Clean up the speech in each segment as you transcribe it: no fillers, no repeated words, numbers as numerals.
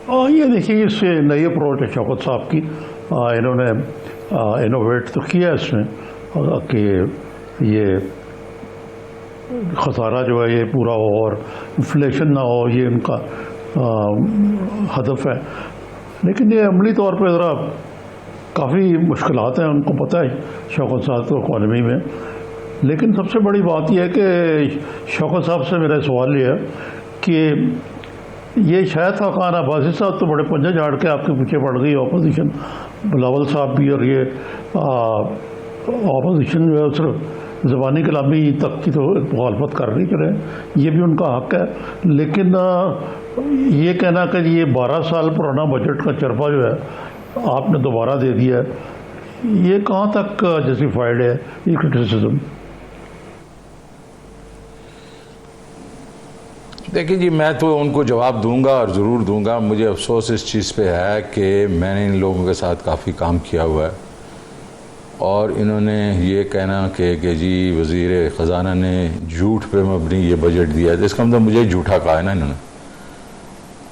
ये देखिए इससे नई अप्रोच है शौकत साहब की। इन्होंने इनोवेट तो किया इसमें कि ये खसारा जो है ये पूरा हो और इन्फ्लेशन ना हो, ये इनका हदफ है। लेकिन ये अमली तौर पे ज़रा काफ़ी मुश्किलात हैं, उनको पता है शौकत साहब को इकॉनमी में। लेकिन सबसे बड़ी बात यह है कि शौकत साहब से मेरा सवाल ये है कि ये शायद खान अब्बासी साहब तो बड़े पंजे झाड़ के आपके पीछे पड़ गई ऑपोजिशन, बिलावल साहब भी, और ये ऑपोजिशन जो है सिर्फ ज़बानी कलामी तक की तो मुखालफत कर रही चले, ये भी उनका हक है। लेकिन ये कहना कि ये 12 साल पुराना बजट का चरपा जो है आपने दोबारा दे दिया है, ये कहाँ तक जस्टिफाइड है ये क्रिटिसिज्म? देखिए जी, मैं तो उनको जवाब दूंगा और ज़रूर दूंगा। मुझे अफसोस इस चीज़ पे है कि मैंने इन लोगों के साथ काफ़ी काम किया हुआ है और इन्होंने ये कहना कि जी वज़ीर ख़जाना ने झूठ पे मबनी ये बजट दिया है, इसका मतलब मुझे झूठा कहा है ना इन्होंने।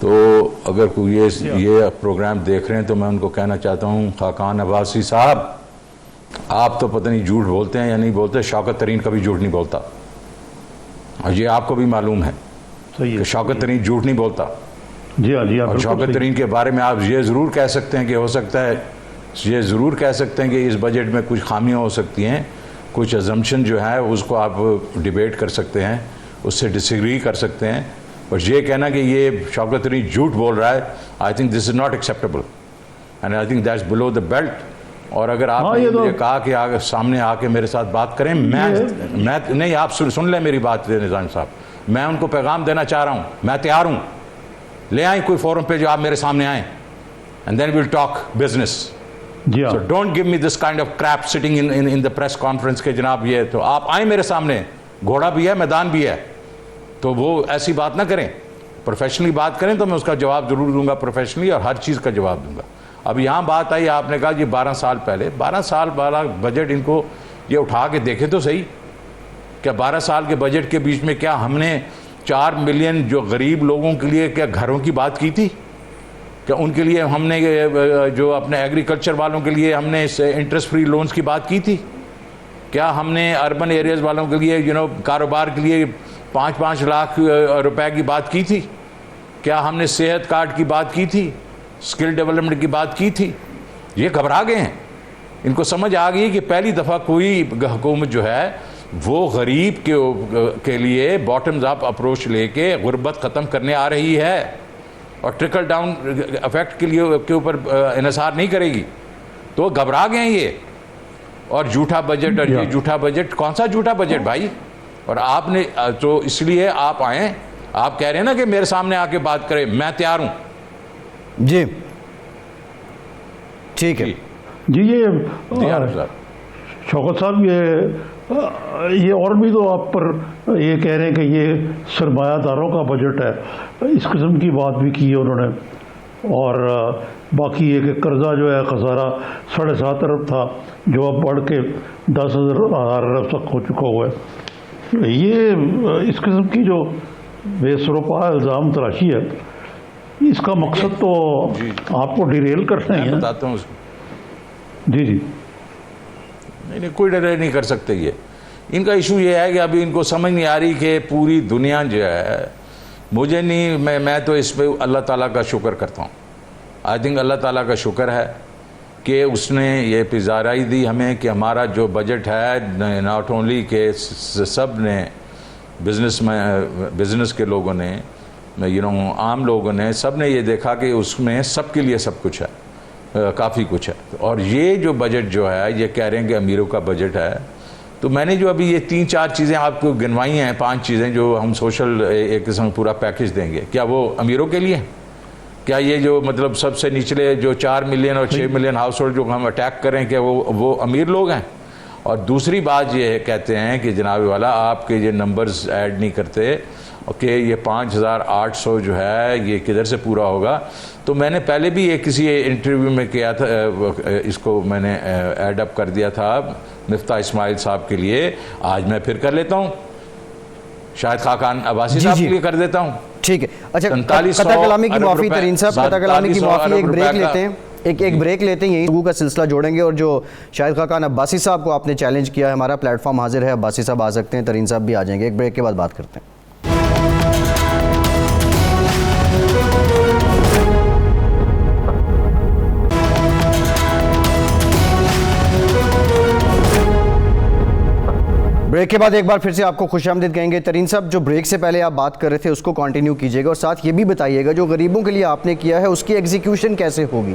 तो अगर कोई ये प्रोग्राम देख रहे हैं तो मैं उनको कहना चाहता हूँ, खाकान अब्बासी साहब, आप तो पता नहीं झूठ बोलते हैं या नहीं बोलते, शौकत तरीन कभी झूठ नहीं बोलता और ये आपको भी मालूम है कि शौकत तरीन झूठ नहीं बोलता। जी हाँ, जी हाँ। और शौकत तरीन के बारे में आप ये ज़रूर कह सकते हैं कि हो सकता है, ये ज़रूर कह सकते हैं कि इस बजट में कुछ खामियां हो सकती हैं, कुछ अजम्पशन जो है उसको आप डिबेट कर सकते हैं, उससे डिसएग्री कर सकते हैं, और ये कहना कि ये शौकत तरीन झूठ बोल रहा है, I think this is not acceptable and I think that's below the belt. और अगर आप मुझे कहा कि आगे सामने आके मेरे साथ बात करें, मैं नहीं, आप सुन लें मेरी बात निज़ाम साहब, मैं उनको पैगाम देना चाह रहा हूँ, मैं तैयार हूँ, ले आए कोई फोरम पे जो आप मेरे सामने आए and then will talk business. So don't give me this kind of crap sitting in the press conference के जनाब ये तो आप आए मेरे सामने, घोड़ा भी है मैदान भी है, तो वो ऐसी बात ना करें, प्रोफेशनली बात करें तो मैं उसका जवाब जरूर दूंगा प्रोफेशनली और हर चीज़ का जवाब दूंगा। अब यहाँ बात आई, आपने कहा जी 12 साल पहले, 12 साल वाला बजट इनको ये उठा के देखे तो सही, क्या 12 साल के बजट के बीच में क्या हमने 4 मिलियन जो गरीब लोगों के लिए क्या घरों की बात की थी? क्या उनके लिए हमने जो अपने एग्रीकल्चर वालों के लिए हमने इंटरेस्ट फ्री लोन्स की बात की थी? क्या हमने अर्बन एरियाज़ वालों के लिए कारोबार के लिए 5-5 लाख रुपए की बात की थी? क्या हमने सेहत कार्ड की बात की थी, स्किल डेवलपमेंट की बात की थी? ये घबरा गए हैं, इनको समझ आ गई कि पहली दफ़ा कोई हुकूमत जो है वो गरीब के लिए बॉटम्स अप अप्रोच लेके गुर्बत ख़त्म करने आ रही है और ट्रिकल डाउन इफेक्ट के ऊपर इन्हिसार नहीं करेगी। तो घबरा गए हैं ये, और झूठा बजट, और ये झूठा बजट, कौन सा झूठा बजट भाई? और आपने तो इसलिए आप आए, आप कह रहे हैं ना कि मेरे सामने आके बात करें, मैं तैयार हूं जी, ठीक है जी। ये शौकत साहब ये और भी तो आप पर ये कह रहे हैं कि ये सरमायादारों का बजट है, इस किस्म की बात भी की है उन्होंने। और बाकी ये कि कर्जा जो है खसारा 7.5 अरब था जो अब बढ़ के 10,000 अरब तक हो चुका हुआ है। ये इस किस्म की जो बेसरोपा इल्ज़ाम तराशी है, इसका मकसद तो आपको डिरेल करना है। बताता हूँ जी जी। नहीं, कोई डरे नहीं कर सकते। ये इनका इशू ये है कि अभी इनको समझ नहीं आ रही कि पूरी दुनिया जो है, मुझे नहीं, मैं तो इस पे अल्लाह ताला का शुक्र करता हूँ। आई थिंक अल्लाह ताला का शुक्र है कि उसने ये पिज़ाराई दी हमें कि हमारा जो बजट है, नॉट ओनली के सब ने बिज़नेस के लोगों ने, आम लोगों ने, सब ने ये देखा कि उसमें सबके लिए सब कुछ है, काफ़ी कुछ है। और ये जो बजट जो है, ये कह रहे हैं कि अमीरों का बजट है, तो मैंने जो अभी ये 3-4 चीज़ें आपको गिनवाई हैं, 5 चीज़ें जो हम सोशल एक किस्म पूरा पैकेज देंगे, क्या वो अमीरों के लिए? क्या ये जो मतलब सबसे निचले जो 4 मिलियन और 6 मिलियन हाउस होल्ड जो हम अटैक करें, क्या वो अमीर लोग हैं? और दूसरी बात ये कहते हैं कि जनाब वाला आपके ये नंबर्स ऐड नहीं करते कि ये 5,800 जो है ये किधर से पूरा होगा। तो मैंने पहले भी एक किसी इंटरव्यू में किया था, इसको मैंने ऐड अप कर दिया था मिफ्ता इस्माइल साहब के लिए, आज मैं फिर कर लेता हूँ शाहिद खाकान अब्बासी जी, साहब जी। के लिए कर देता हूँ। ठीक है, अच्छा 4700 कतर कलामी की अरब माफ़ी रुपए, तरीन साहब, कतर कलामी की 4700 माफ़ी, अरब एक ब्रेक रुपए का- लेते हैं, एक ब्रेक लेते हैं, यही लोगों का सिलसिला जोड़ेंगे। और जो शाहिद खाकान अब्बासी साहब को आपने चैलेंज किया है, हमारा प्लेटफॉर्म हाजिर है, अब्बासी साहब आ सकते हैं, तरीन साहब भी आ जाएंगे, एक ब्रेक के बाद बात करते हैं। ब्रेक के बाद एक बार फिर से आपको खुशामदीद कहेंगे। तरीन साहब, जो ब्रेक से पहले आप बात कर रहे थे उसको कंटिन्यू कीजिएगा, और साथ ये भी बताइएगा जो गरीबों के लिए आपने किया है उसकी एग्जीक्यूशन कैसे होगी,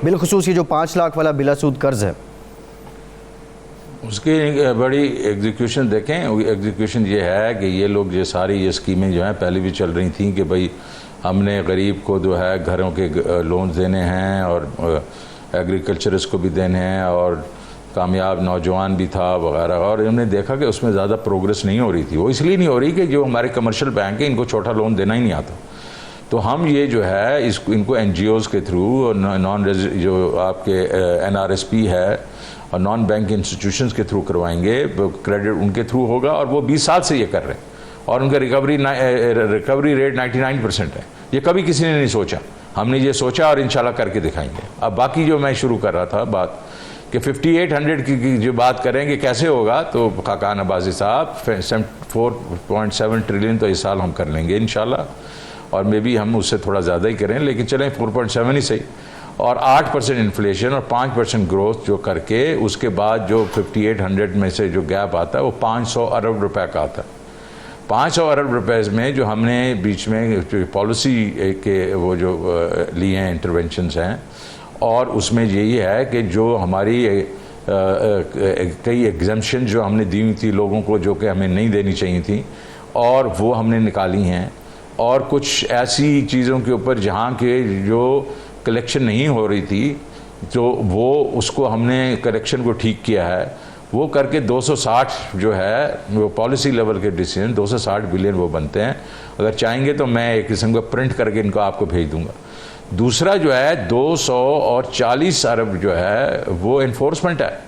बिलखुसूस ये जो 5 लाख वाला बिलासूद कर्ज है उसकी बड़ी एग्जीक्यूशन देखें। एग्जीक्यूशन ये है कि ये लोग ये सारी ये स्कीमें जो हैं पहले भी चल रही थी कि भाई हमने गरीब को जो है घरों के लोन देने हैं और एग्रीकल्चरिस्ट को भी देने हैं और कामयाब नौजवान भी था वगैरह, और हमने देखा कि उसमें ज़्यादा प्रोग्रेस नहीं हो रही थी। वो इसलिए नहीं हो रही कि जो हमारे कमर्शियल बैंक हैं इनको छोटा लोन देना ही नहीं आता। तो हम ये जो है इनको NGOs के थ्रू और जो आपके NRSP है और नॉन बैंक इंस्टीट्यूशंस के थ्रू करवाएंगे, क्रेडिट उनके थ्रू होगा, और वो 20 साल से ये कर रहे हैं और उनका रिकवरी रेट 99% है। ये कभी किसी ने नहीं सोचा, हमने ये सोचा और इंशाल्लाह करके दिखाएंगे। अब बाकी जो मैं शुरू कर रहा था बात कि 5800 की जो बात करेंगे कैसे होगा, तो खाकान अब्बासी साहब 4.7 ट्रिलियन तो इस साल हम कर लेंगे इंशाल्लाह, और मे बी हम उससे थोड़ा ज़्यादा ही करें, लेकिन चलें 4.7 ही सही, और 8% इन्फ्लेशन और 5% ग्रोथ जो करके उसके बाद जो 5800 में से जो गैप आता है वो 500 अरब रुपए का आता है। 500 अरब रुपए में जो हमने बीच में पॉलिसी के वो जो लिए हैं इंटरवेंशंस हैं, और उसमें यही है कि जो हमारी कई एग्जम्पशन जो हमने दी हुई थी लोगों को जो कि हमें नहीं देनी चाहिए थी, और वो हमने निकाली हैं, और कुछ ऐसी चीज़ों के ऊपर जहाँ के जो कलेक्शन नहीं हो रही थी तो वो उसको हमने कलेक्शन को ठीक किया है, वो करके 260 जो है वो पॉलिसी लेवल के डिसीजन 260 बिलियन वो बनते हैं। अगर चाहेंगे तो मैं एक किस्म का प्रिंट करके इनको आपको भेज दूंगा। दूसरा जो है 240 अरब जो है वो एनफोर्समेंट है।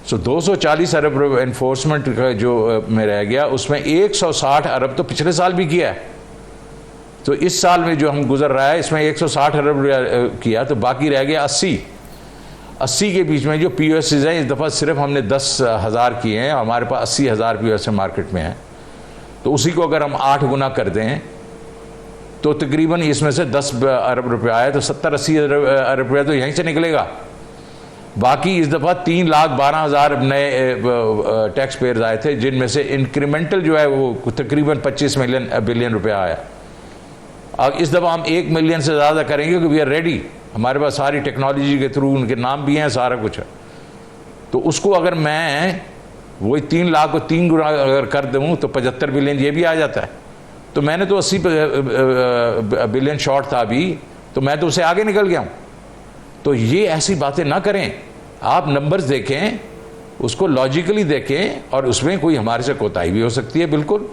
सो 240 अरब एनफोर्समेंट का जो में रह गया, उसमें 160 अरब तो पिछले साल भी किया है। तो इस साल में जो हम गुजर रहा है इसमें 160 अरब किया, तो बाकी रह गया 80 के बीच में जो POSs हैं। इस दफ़ा सिर्फ हमने 10,000 किए हैं, हमारे पास 80,000 POS मार्केट में है। तो उसी को अगर हम 8 गुना कर दें तो तकरीबन इसमें से 10 अरब रुपये आए, तो 70-80 अरब रुपये तो यहीं से निकलेगा। बाकी इस दफ़ा 3,12,000 नए टैक्स पेयर्स आए थे, जिनमें से इंक्रीमेंटल जो है वो तकरीबन 25 बिलियन रुपया आया। अब इस दफ़ा हम 1 मिलियन से ज़्यादा करेंगे क्योंकि वी आर रेडी, हमारे पास सारी टेक्नोलॉजी के थ्रू उनके नाम भी हैं, सारा कुछ है। तो उसको अगर मैं वही 3 लाख को 3 गुना अगर कर दूँ तो 75 बिलियन ये भी आ जाता है। तो मैंने तो 80 बिलियन शॉर्ट था अभी, तो मैं तो उससे आगे निकल गया हूँ। तो ये ऐसी बातें ना करें, आप नंबर्स देखें, उसको लॉजिकली देखें, और उसमें कोई हमारे से कोताही भी हो सकती है, बिल्कुल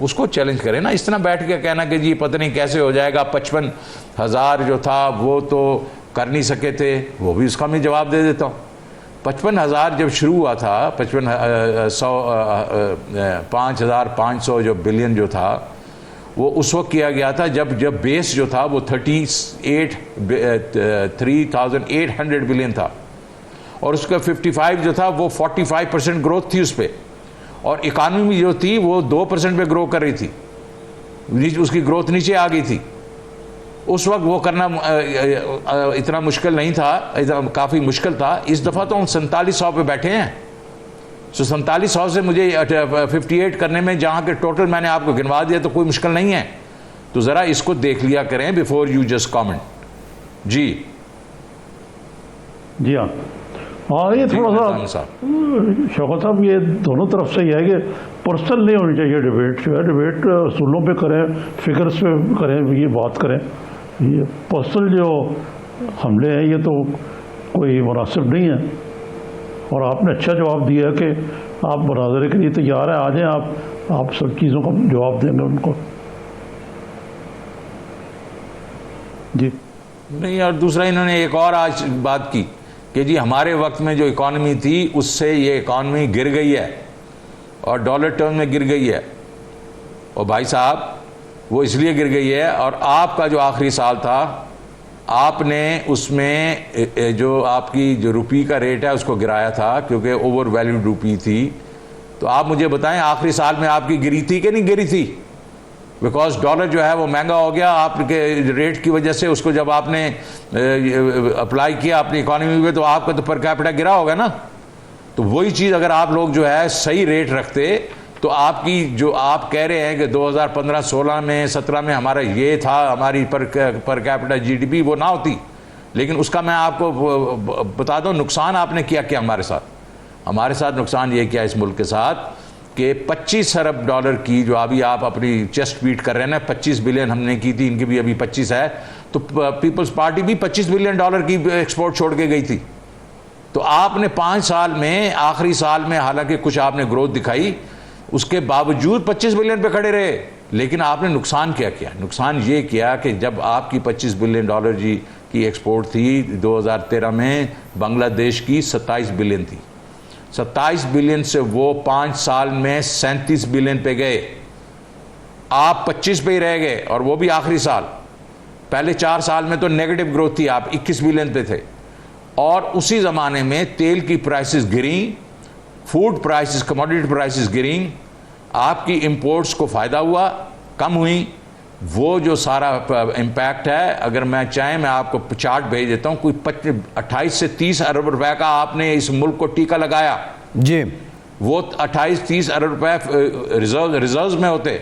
उसको चैलेंज करें ना। इस तरह बैठ के कहना कि जी पता नहीं कैसे हो जाएगा, 55,000 जो था वो तो कर नहीं सके थे, वो भी उसका मैं जवाब दे देता हूँ। 55,000 जब शुरू हुआ था, 5,500 जो बिलियन जो था वो उस वक्त किया गया था जब बेस जो था वो 3,800 बिलियन था, और उसका 55 जो था वो 45% ग्रोथ थी उस पर, और इकानमी जो थी वो 2% पे ग्रो कर रही थी, उसकी ग्रोथ नीचे आ गई थी। उस वक्त वो करना इतना मुश्किल नहीं था, काफ़ी मुश्किल था। इस दफ़ा तो हम 4700 पे बैठे हैं। सो 4700 से मुझे 58 करने में, जहाँ के टोटल मैंने आपको गिनवा दिया, तो कोई मुश्किल नहीं है। तो ज़रा इसको देख लिया करें बिफोर यू जस्ट कमेंट। जी हाँ हाँ, ये थोड़ा सा शौकत साहब, ये दोनों तरफ से ही है कि पर्सनल नहीं होनी चाहिए डिबेट। जो है डिबेट असूलों पे करें, फिगर्स पे करें, ये बात करें। ये पर्सनल जो हमले हैं ये तो कोई मुनासिब नहीं है। और आपने अच्छा जवाब दिया है कि आप मुनाजरे के लिए तैयार हैं, आ जाएं आप सब चीज़ों का जवाब देंगे उनको। जी नहीं, और दूसरा इन्होंने एक और आज बात की कि जी हमारे वक्त में जो इकॉनमी थी उससे ये इकॉनमी गिर गई है और डॉलर टर्म में गिर गई है। और भाई साहब वो इसलिए गिर गई है, और आपका जो आखिरी साल था आपने उसमें जो आपकी जो रुपी का रेट है उसको गिराया था क्योंकि ओवर वैल्यूड रुपी थी। तो आप मुझे बताएं आखिरी साल में आपकी गिरी थी कि नहीं गिरी थी? बिकॉज डॉलर जो है वो महंगा हो गया आपके रेट की वजह से, उसको जब आपने अप्लाई किया अपनी इकॉनमी में तो आपका तो पर कैपिटा गिरा होगा ना। तो वही चीज़ अगर आप लोग जो है सही रेट रखते तो आपकी जो आप कह रहे हैं कि 2015, 16 में, 17 में हमारा ये था, हमारी पर कैपिटा जीडीपी वो ना होती। लेकिन उसका मैं आपको बता दूं नुकसान आपने किया क्या हमारे साथ नुकसान ये किया इस मुल्क के साथ कि 25 अरब डॉलर की जो अभी आप अपनी चेस्ट बीट कर रहे हैं ना, 25 बिलियन हमने की थी, इनकी भी अभी 25 है, तो पीपल्स पार्टी भी 25 बिलियन डॉलर की एक्सपोर्ट छोड़ के गई थी। तो आपने 5 साल में, आखिरी साल में हालांकि कुछ आपने ग्रोथ दिखाई, उसके बावजूद 25 बिलियन पे खड़े रहे। लेकिन आपने नुकसान क्या किया? नुकसान ये किया कि जब आपकी 25 बिलियन डॉलर जी की एक्सपोर्ट थी 2013 में, बांग्लादेश की 27 बिलियन थी। 27 बिलियन से वो 5 साल में 37 बिलियन पे गए, आप 25 पे ही रह गए, और वो भी आखिरी साल। पहले 4 साल में तो नेगेटिव ग्रोथ थी, आप 21 बिलियन पे थे। और उसी ज़माने में तेल की प्राइसेस गिरी, फूड प्राइसेस, कमोडिटी प्राइसेस गिरी, आपकी इंपोर्ट्स को फ़ायदा हुआ, कम हुई। वो जो सारा इम्पैक्ट है, अगर मैं चाहें मैं आपको चार्ट भेज देता हूँ, कोई 28 से 30 अरब रुपए का आपने इस मुल्क को टीका लगाया जी। वो 28-30 अरब रुपए रिजर्व में होते।